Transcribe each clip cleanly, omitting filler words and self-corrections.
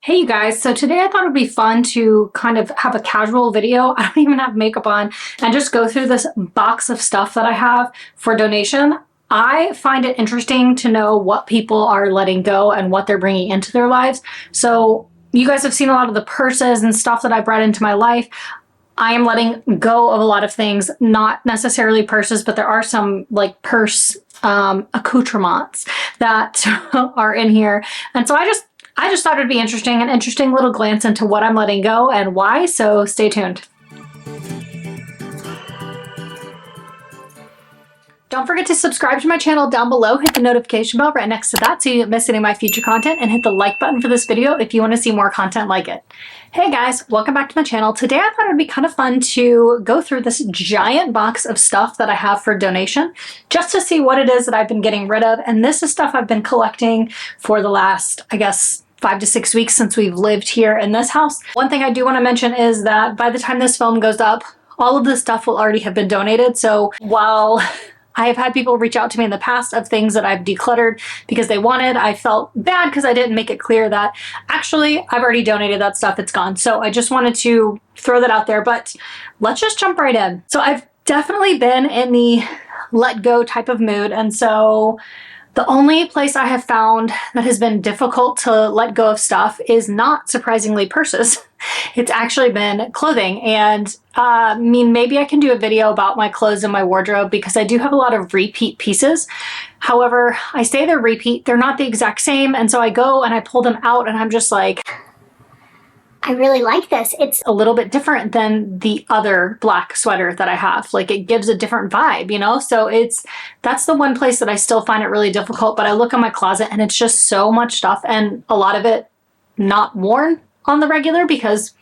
Hey you guys, so today I thought it would be fun to kind of have a casual video. I don't even have makeup on and just go through this box of stuff that I have for donation. I find it interesting to know what people are letting go and what they're bringing into their lives. So you guys have seen a lot of the purses and stuff that I brought into my life. I am letting go of a lot of things, not necessarily purses, but there are some like purse accoutrements that are in here. And so I just thought it'd be interesting, an interesting little glance into what I'm letting go and why, so stay tuned. Don't forget to subscribe to my channel down below, hit the notification bell right next to that so you don't miss any of my future content, and hit the like button for this video if you want to see more content like it. Hey guys, welcome back to my channel. Today I thought it would be kind of fun to go through this giant box of stuff that I have for donation, just to see what it is that I've been getting rid of. And this is stuff I've been collecting for the last, I guess, 5 to 6 weeks since we've lived here in this house. One thing I do want to mention is that by the time this film goes up, all of this stuff will already have been donated. So while I have had people reach out to me in the past of things that I've decluttered because they wanted, I felt bad because I didn't make it clear that actually I've already donated that stuff, it's gone. So I just wanted to throw that out there, but let's just jump right in. So I've definitely been in the let go type of mood, and so the only place I have found that has been difficult to let go of stuff is not surprisingly purses. It's actually been clothing. And I mean, maybe I can do a video about my clothes and my wardrobe because I do have a lot of repeat pieces. However, I say they're repeat, they're not the exact same. And so I go and I pull them out and I'm just like, I really like this. It's a little bit different than the other black sweater that I have. Like, it gives a different vibe, you know? So that's the one place that I still find it really difficult, but I look in my closet and it's just so much stuff, and a lot of it not worn on the regular because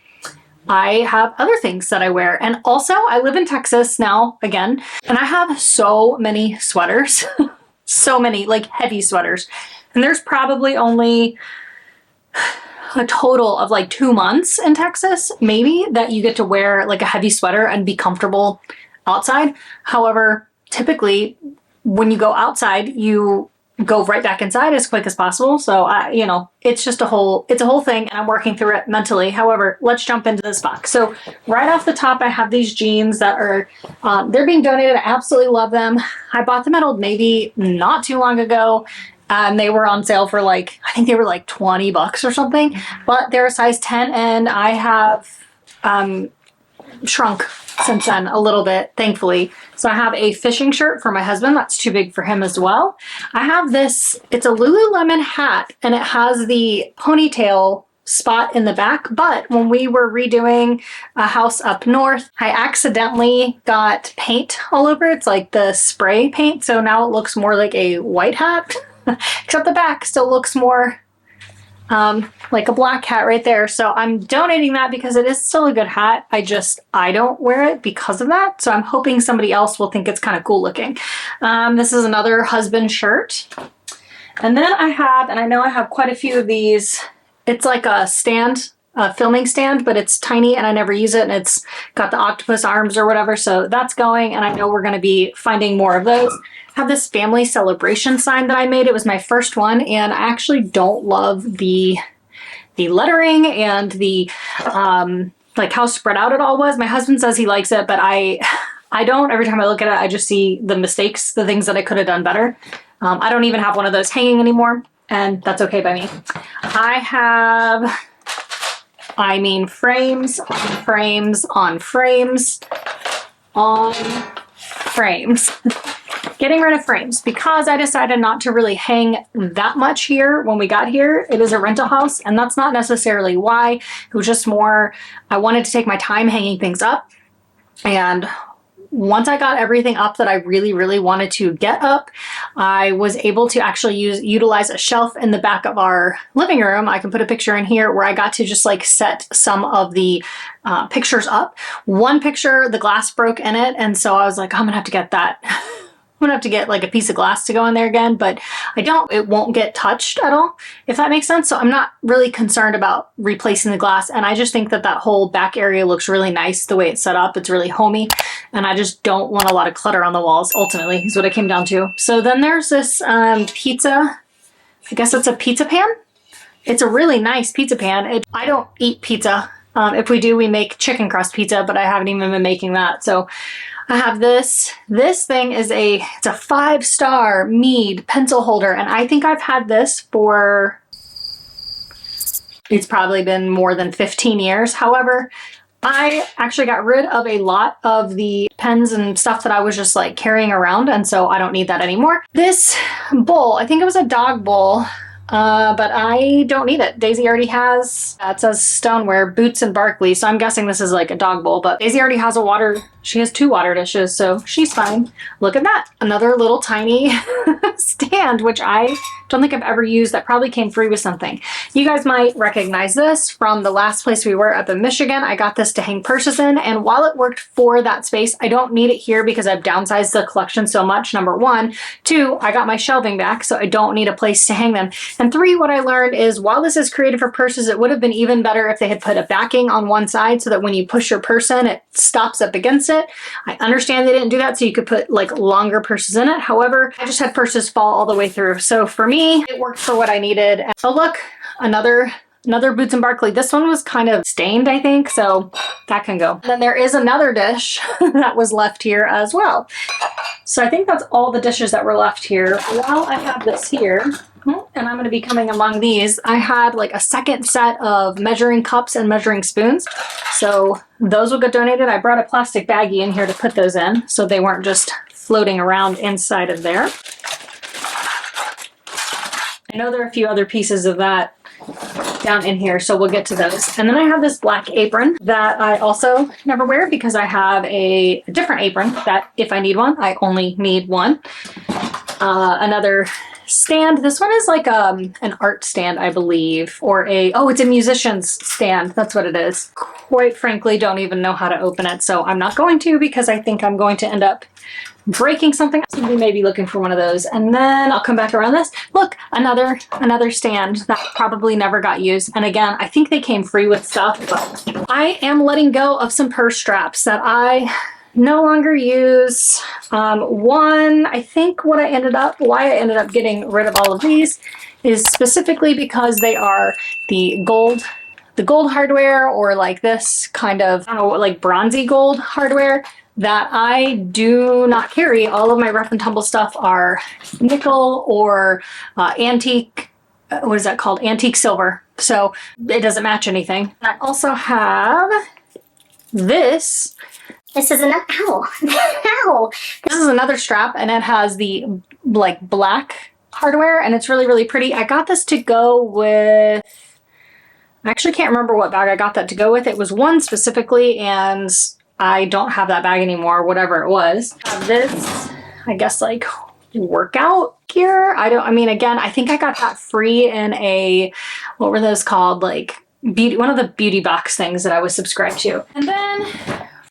I have other things that I wear. And also I live in Texas now again, and I have so many sweaters, so many like heavy sweaters. And there's probably only a total of like 2 months in Texas, maybe, that you get to wear like a heavy sweater and be comfortable outside. However, typically when you go outside, you go right back inside as quick as possible. So you know, it's just it's a whole thing, and I'm working through it mentally. However, let's jump into this box. So right off the top, I have these jeans that are, they're being donated. I absolutely love them. I bought them at Old Navy not too long ago. And they were on sale for like, I think they were like 20 bucks or something, but they're a size 10, and I have shrunk since then a little bit, thankfully. So I have a fishing shirt for my husband. That's too big for him as well. I have this, it's a Lululemon hat, and it has the ponytail spot in the back, but when we were redoing a house up north, I accidentally got paint all over. It's like the spray paint, so now it looks more like a white hat. Except the back still looks more like a black hat right there. So I'm donating that because it is still a good hat. I don't wear it because of that. So I'm hoping somebody else will think it's kind of cool looking. This is another husband shirt. And then I have, and I know I have quite a few of these, it's like a stand, a filming stand, but it's tiny and I never use it, and it's got the octopus arms or whatever. So that's going, and I know we're going to be finding more of those. I have this family celebration sign that I made. It was my first one, and I actually don't love the lettering and the like how spread out it all was. My husband says he likes it, but I don't. Every time I look at it, I just see the mistakes, the things that I could have done better. I don't even have one of those hanging anymore, and that's okay by me. I have, I mean, frames on frames on frames on frames. Getting rid of frames because I decided not to really hang that much here when we got here. It is a rental house, and that's not necessarily why. It was just more, I wanted to take my time hanging things up. And once I got everything up that I really, really wanted to get up, I was able to actually utilize a shelf in the back of our living room. I can put a picture in here where I got to just like set some of the pictures up. One picture, the glass broke in it, and so I was like, I'm gonna have to get that. I'm gonna have to get like a piece of glass to go in there again, but it won't get touched at all, if that makes sense. So I'm not really concerned about replacing the glass, and I just think that that whole back area looks really nice the way it's set up. It's really homey, and I just don't want a lot of clutter on the walls, ultimately, is what it came down to. So then there's this pizza, I guess it's a pizza pan. It's a really nice pizza pan. I don't eat pizza. If we do, we make chicken crust pizza, but I haven't even been making that. So I have this. This thing is it's a 5-star Mead pencil holder, and I think I've had this for, it's probably been more than 15 years. However, I actually got rid of a lot of the pens and stuff that I was just like carrying around, and so I don't need that anymore. This bowl, I think it was a dog bowl, but I don't need it. Daisy already has, it says stoneware, Boots and Barkley, so I'm guessing this is like a dog bowl, but Daisy already has she has 2 water dishes, so she's fine. Look at that. Another little tiny stand, which I don't think I've ever used. That probably came free with something. You guys might recognize this from the last place we were up in Michigan. I got this to hang purses in, and while it worked for that space, I don't need it here because I've downsized the collection so much, number 1. 2, I got my shelving back, so I don't need a place to hang them. And 3, what I learned is while this is created for purses, it would have been even better if they had put a backing on one side so that when you push your purse in, it stops up against it. I understand they didn't do that so you could put like longer purses in it. However, I just had purses fall all the way through. So for me, it worked for what I needed. Oh look, another Boots and Barkley. This one was kind of stained, I think, so that can go. And then there is another dish that was left here as well. So I think that's all the dishes that were left here. While I have this here, and I'm going to be coming among these, I had like a second set of measuring cups and measuring spoons. So those will get donated. I brought a plastic baggie in here to put those in so they weren't just floating around inside of there. I know there are a few other pieces of that down in here, so we'll get to those. And then I have this black apron that I also never wear because I have a different apron that if I need one, I only need one. Another stand. This one is like an art stand, I believe, or it's a musician's stand. That's what it is. Quite frankly, don't even know how to open it, so I'm not going to because I think I'm going to end up breaking something. Somebody may be looking for one of those. And then I'll come back around this. Look, another stand that probably never got used. And again, I think they came free with stuff, but I am letting go of some purse straps that I no longer use. One, I think why I ended up getting rid of all of these is specifically because they are the gold hardware, or like this kind of, I don't know, like bronzy gold hardware that I do not carry. All of my rough and tumble stuff are nickel or antique, what is that called? Antique silver. So it doesn't match anything. I also have this. This is another, ow. This is another strap, and it has the like black hardware, and it's really, really pretty. I got this to go with, I actually can't remember what bag I got that to go with. It was one specifically, and I don't have that bag anymore, whatever it was. This, I guess, like workout gear. Again, I think I got that free in a, what were those called? Like one of the beauty box things that I was subscribed to. And then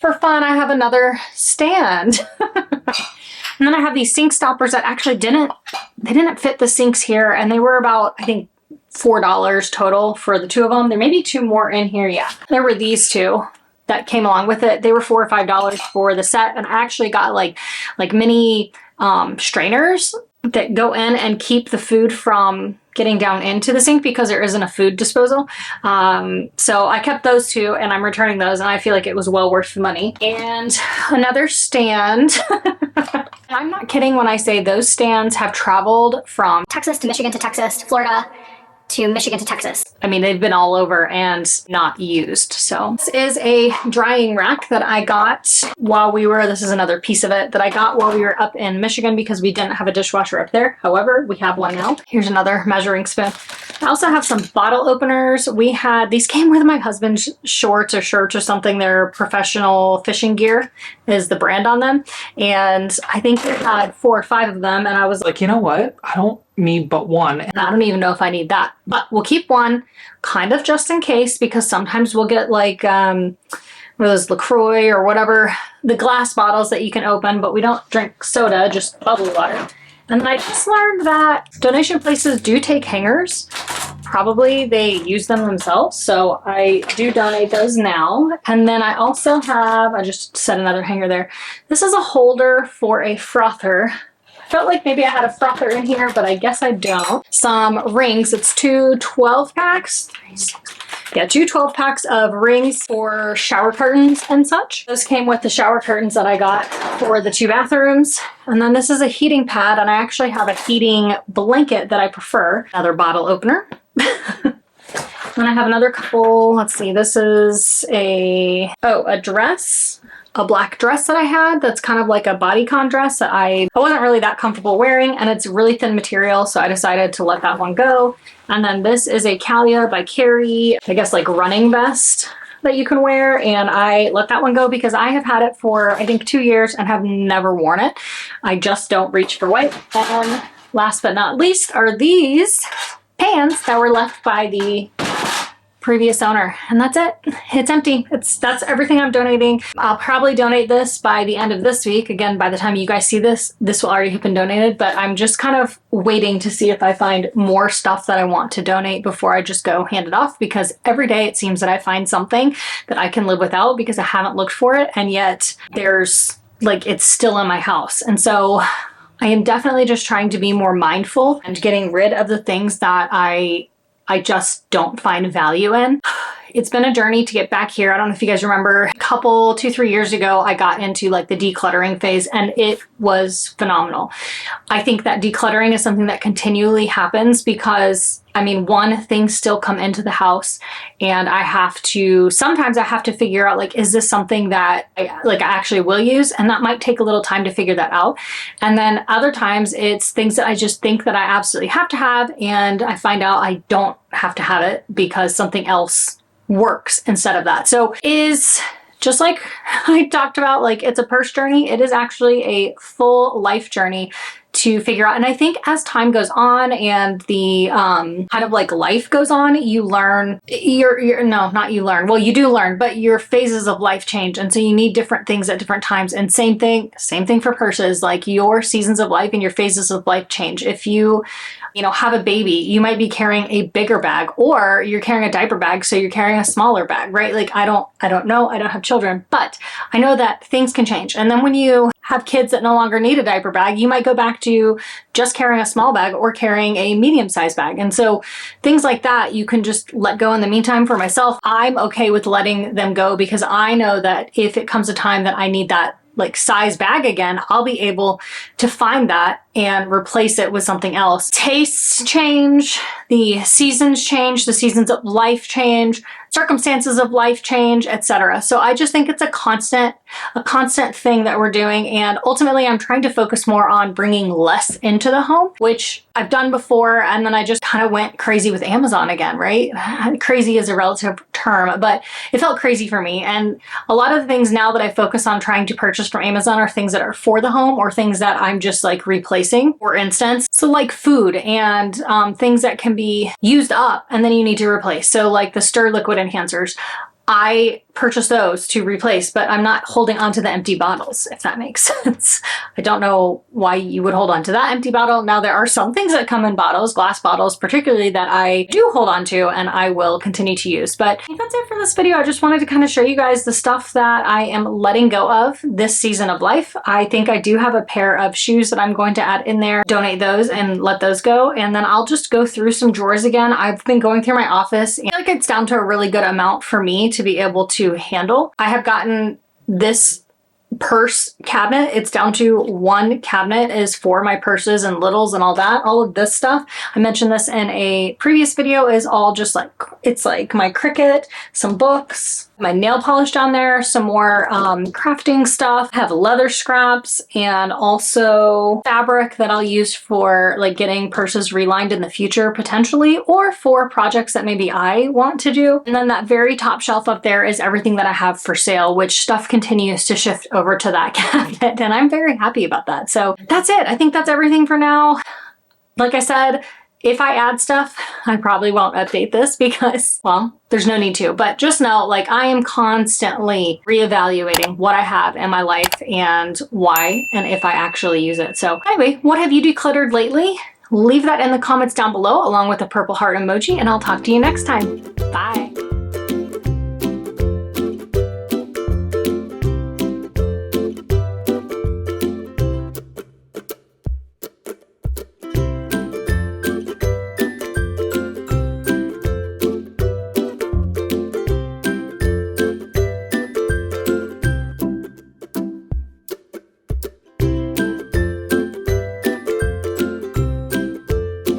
for fun, I have another stand. And then I have these sink stoppers that actually didn't fit the sinks here, and they were about, I think, $4 total for the 2 of them. There may be 2 more in here. Yeah, there were these 2 that came along with it. They were $4 or $5 for the set, and I actually got like mini strainers that go in and keep the food from getting down into the sink because there isn't a food disposal. So I kept those 2, and I'm returning those, and I feel like it was well worth the money. And another stand. I'm not kidding when I say those stands have traveled from Texas to Michigan to Texas to Florida to Michigan to Texas. I mean, they've been all over and not used. So this is a drying rack that I got while this is another piece of it that I got while we were up in Michigan because we didn't have a dishwasher up there. However, we have one now. Here's another measuring spoon. I also have some bottle openers. These came with my husband's shorts or something. They're Professional Fishing Gear is the brand on them. And I think they had 4 or 5 of them. And I was like, you know what? I don't need but one. And I don't even know if I need that, but we'll keep one kind of just in case, because sometimes we'll get like those LaCroix or whatever, the glass bottles that you can open, but we don't drink soda, just bubble water. And then I just learned that donation places do take hangers. Probably they use them themselves, so I do donate those now. And then I also have, I just set another hanger there. This is a holder for a frother. Felt like maybe I had a frother in here, but I guess I don't. Some rings. It's two 12 packs. Yeah, two 12 packs of rings for shower curtains and such. Those came with the shower curtains that I got for the 2 bathrooms. And then this is a heating pad, and I actually have a heating blanket that I prefer. Another bottle opener. And I have another couple. Let's see, this is a dress. A black dress that I had that's kind of like a bodycon dress that I wasn't really that comfortable wearing, and it's really thin material, so I decided to let that one go. And then this is a Calia by Carrie, I guess like running vest that you can wear, and I let that one go because I have had it for I think 2 years and have never worn it. I just don't reach for white. And last but not least are these pants that were left by the previous owner, and that's it. It's empty. That's everything I'm donating. I'll probably donate this by the end of this week. Again, by the time you guys see this will already have been donated, but I'm just kind of waiting to see if I find more stuff that I want to donate before I just go hand it off, because every day it seems that I find something that I can live without because I haven't looked for it, and yet there's like it's still in my house. And so I am definitely just trying to be more mindful and getting rid of the things that I just don't find value in. It's been a journey to get back here. I don't know if you guys remember, a couple, 2-3 years ago, I got into like the decluttering phase, and it was phenomenal. I think that decluttering is something that continually happens because, I mean, one, things still come into the house, and sometimes I have to figure out, like, is this something that I actually will use? And that might take a little time to figure that out. And then other times it's things that I just think that I absolutely have to have, and I find out I don't have to have it because something else works instead of that. So is just like I talked about, like it's a purse journey. It is actually a full life journey to figure out. And I think as time goes on and the kind of like life goes on, you learn, well, you do learn, but your phases of life change. And so you need different things at different times. And same thing for purses, like your seasons of life and your phases of life change. If you have a baby, you might be carrying a bigger bag, or you're carrying a diaper bag, so you're carrying a smaller bag, right? Like I don't know, I don't have children, but I know that things can change. And then when you have kids that no longer need a diaper bag, you might go back to just carrying a small bag or carrying a medium-sized bag. And so things like that, you can just let go in the meantime. For myself, I'm okay with letting them go because I know that if it comes a time that I need that like size bag again, I'll be able to find that and replace it with something else. Tastes change, the seasons change, the seasons of life change, circumstances of life change, etc. So I just think it's a constant thing that we're doing. And ultimately I'm trying to focus more on bringing less into the home, which I've done before. And then I just kind of went crazy with Amazon again, right? Crazy is a relative term, but it felt crazy for me. And a lot of the things now that I focus on trying to purchase from Amazon are things that are for the home or things that I'm just like replacing, for instance. So like food and things that can be used up and then you need to replace. So like the Stir liquid enhancers, I purchase those to replace, but I'm not holding onto the empty bottles, if that makes sense. I don't know why you would hold on to that empty bottle. Now there are some things that come in bottles, glass bottles particularly, that I do hold on to and I will continue to use. But I think that's it for this video. I just wanted to kind of show you guys the stuff that I am letting go of this season of life. I think I do have a pair of shoes that I'm going to add in there, donate those and let those go. And then I'll just go through some drawers again. I've been going through my office and I feel like it's down to a really good amount for me to be able to handle. I have gotten this purse cabinet. It's down to one cabinet is for my purses and littles and all that. All of this stuff, I mentioned this in a previous video, is all just like, it's like my Cricut, some books, my nail polish down there, some more crafting stuff. I have leather scraps and also fabric that I'll use for like getting purses relined in the future potentially, or for projects that maybe I want to do. And then that very top shelf up there is everything that I have for sale, which stuff continues to shift over to that cabinet, and I'm very happy about that. So that's it. I think that's everything for now. Like I said, if I add stuff, I probably won't update this because, well, there's no need to, but just know, like, I am constantly reevaluating what I have in my life and why, and if I actually use it. So anyway, what have you decluttered lately? Leave that in the comments down below along with a purple heart emoji, and I'll talk to you next time. Bye.